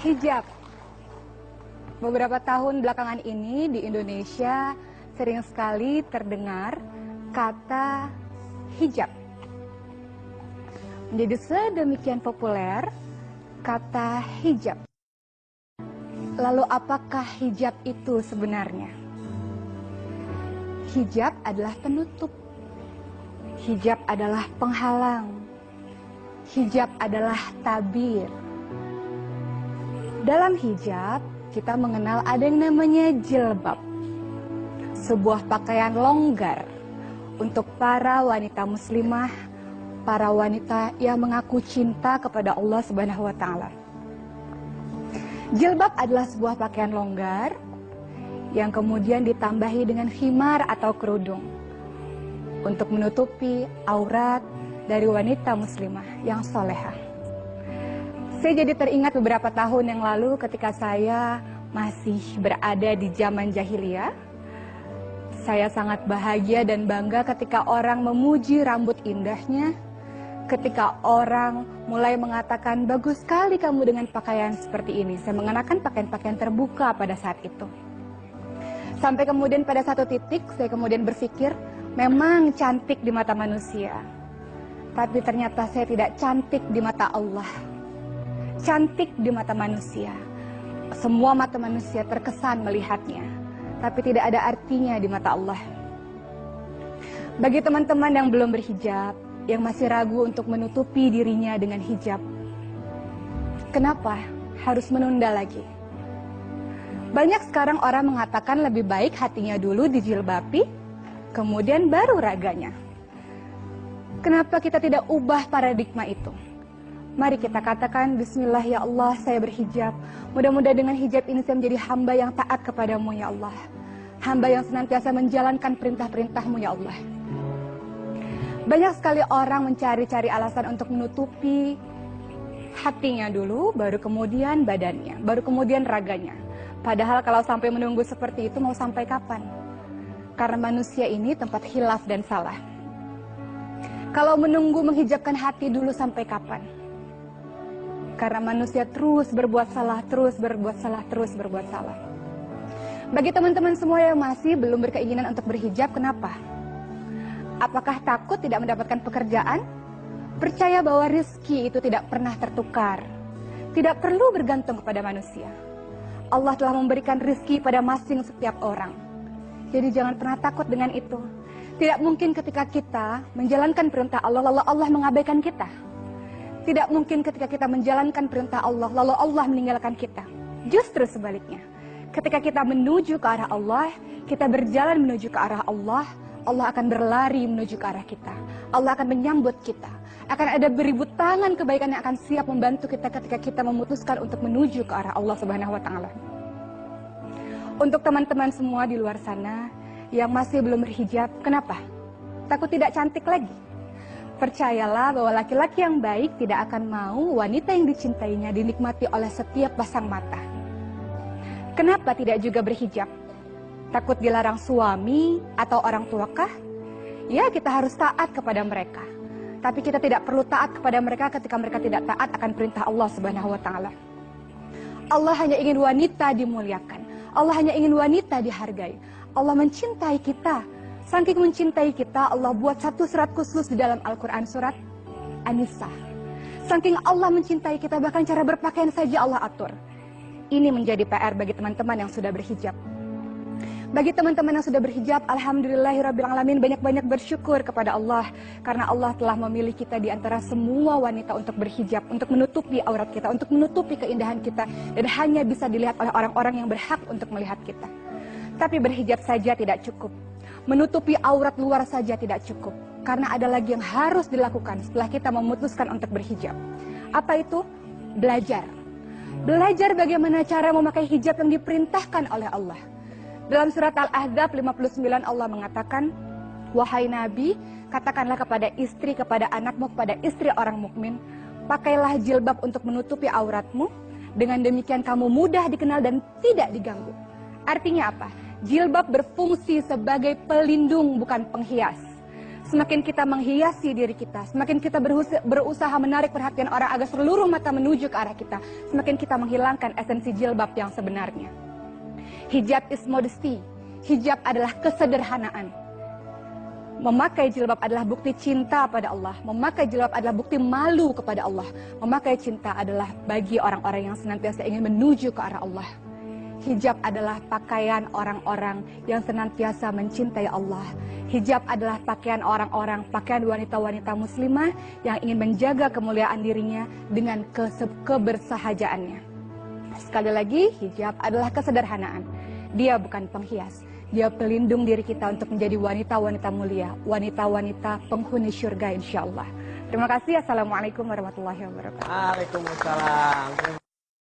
Hijab. Beberapa tahun belakangan ini di Indonesia sering sekali terdengar kata hijab. Menjadi sedemikian populer kata hijab. Lalu apakah hijab itu sebenarnya? Hijab adalah penutup. Hijab adalah penghalang. Hijab adalah tabir. Dalam hijab, kita mengenal ada yang namanya jilbab. Sebuah pakaian longgar untuk para wanita muslimah, para wanita yang mengaku cinta kepada Allah Subhanahu wa Ta'ala. Jilbab adalah sebuah pakaian longgar yang kemudian ditambahi dengan khimar atau kerudung untuk menutupi aurat dari wanita muslimah yang solehah. Saya jadi teringat beberapa tahun yang lalu ketika saya masih berada di zaman jahiliyah. Saya sangat bahagia dan bangga ketika orang memuji rambut indahnya, ketika orang mulai mengatakan, bagus sekali kamu dengan pakaian seperti ini. Saya mengenakan pakaian-pakaian terbuka pada saat itu. Sampai kemudian pada satu titik, saya kemudian berpikir, memang cantik di mata manusia. Tapi ternyata saya tidak cantik di mata Allah. Cantik di mata manusia. Semua mata manusia terkesan melihatnya. Tapi tidak ada artinya di mata Allah. Bagi teman-teman yang belum berhijab, yang masih ragu untuk menutupi dirinya dengan hijab, kenapa harus menunda lagi? Banyak sekarang orang mengatakan lebih baik hatinya dulu dijilbabi, kemudian baru raganya. Kenapa kita tidak ubah paradigma itu? Mari kita katakan, bismillah ya Allah, saya berhijab. Mudah-mudahan dengan hijab ini saya menjadi hamba yang taat kepadamu ya Allah. Hamba yang senantiasa menjalankan perintah-perintahmu ya Allah. Banyak sekali orang mencari-cari alasan untuk menutupi hatinya dulu, baru kemudian badannya, baru kemudian raganya. Padahal kalau sampai menunggu seperti itu mau sampai kapan? Karena manusia ini tempat khilaf dan salah. Kalau menunggu menghijabkan hati dulu sampai kapan? Karena manusia terus berbuat salah, terus berbuat salah, terus berbuat salah. Bagi teman-teman semua yang masih belum berkeinginan untuk berhijab, kenapa? Apakah takut tidak mendapatkan pekerjaan? Percaya bahwa rezeki itu tidak pernah tertukar. Tidak perlu bergantung kepada manusia. Allah telah memberikan rezeki pada masing setiap orang. Jadi jangan pernah takut dengan itu. Tidak mungkin ketika kita menjalankan perintah Allah, lalu Allah mengabaikan kita. Tidak mungkin ketika kita menjalankan perintah Allah, lalu Allah meninggalkan kita. Justru sebaliknya. Ketika kita menuju ke arah Allah, kita berjalan menuju ke arah Allah, Allah akan berlari menuju ke arah kita. Allah akan menyambut kita. Akan ada beribu tangan kebaikan yang akan siap membantu kita ketika kita memutuskan untuk menuju ke arah Allah Subhanahu wa Ta'ala. Untuk teman-teman semua di luar sana yang masih belum berhijab, kenapa? Takut tidak cantik lagi? Percayalah bahwa laki-laki yang baik tidak akan mau wanita yang dicintainya dinikmati oleh setiap pasang mata. Kenapa tidak juga berhijab? Takut dilarang suami atau orang tuakah? Ya, kita harus taat kepada mereka. Tapi kita tidak perlu taat kepada mereka ketika mereka tidak taat akan perintah Allah Subhanahu wa Ta'ala. Allah hanya ingin wanita dimuliakan. Allah hanya ingin wanita dihargai. Allah mencintai kita. Saking mencintai kita, Allah buat satu surat khusus di dalam Al-Quran, surat An-Nisa. Saking Allah mencintai kita, bahkan cara berpakaian saja Allah atur. Ini menjadi PR bagi teman-teman yang sudah berhijab. Bagi teman-teman yang sudah berhijab, alhamdulillahirrabbilalamin, banyak-banyak bersyukur kepada Allah. Karena Allah telah memilih kita di antara semua wanita untuk berhijab, untuk menutupi aurat kita, untuk menutupi keindahan kita. Dan hanya bisa dilihat oleh orang-orang yang berhak untuk melihat kita. Tapi berhijab saja tidak cukup. Menutupi aurat luar saja tidak cukup. Karena ada lagi yang harus dilakukan setelah kita memutuskan untuk berhijab. Apa itu? Belajar. Belajar bagaimana cara memakai hijab yang diperintahkan oleh Allah. Dalam surat Al-Ahzab 59 Allah mengatakan, wahai Nabi, katakanlah kepada istri, kepada anakmu, kepada istri orang mukmin, pakailah jilbab untuk menutupi auratmu. Dengan demikian kamu mudah dikenal dan tidak diganggu. Artinya apa? Jilbab berfungsi sebagai pelindung, bukan penghias. semakin kita menghiasi diri kita, semakin kita berusaha menarik perhatian orang agar seluruh mata menuju ke arah kita, semakin kita menghilangkan esensi jilbab yang sebenarnya. Hijab is modesty. Hijab adalah kesederhanaan. Memakai jilbab adalah bukti cinta pada Allah. Memakai jilbab adalah bukti malu kepada Allah. Memakai cinta adalah bagi orang-orang yang senantiasa ingin menuju ke arah Allah. Hijab adalah pakaian orang-orang yang senantiasa mencintai Allah. Hijab adalah pakaian orang-orang, pakaian wanita-wanita muslimah yang ingin menjaga kemuliaan dirinya dengan kebersahajaannya. Sekali lagi, hijab adalah kesederhanaan. Dia bukan penghias. Dia pelindung diri kita untuk menjadi wanita-wanita mulia, wanita-wanita penghuni syurga insya Allah. Terima kasih. Assalamualaikum warahmatullahi wabarakatuh. Waalaikumsalam.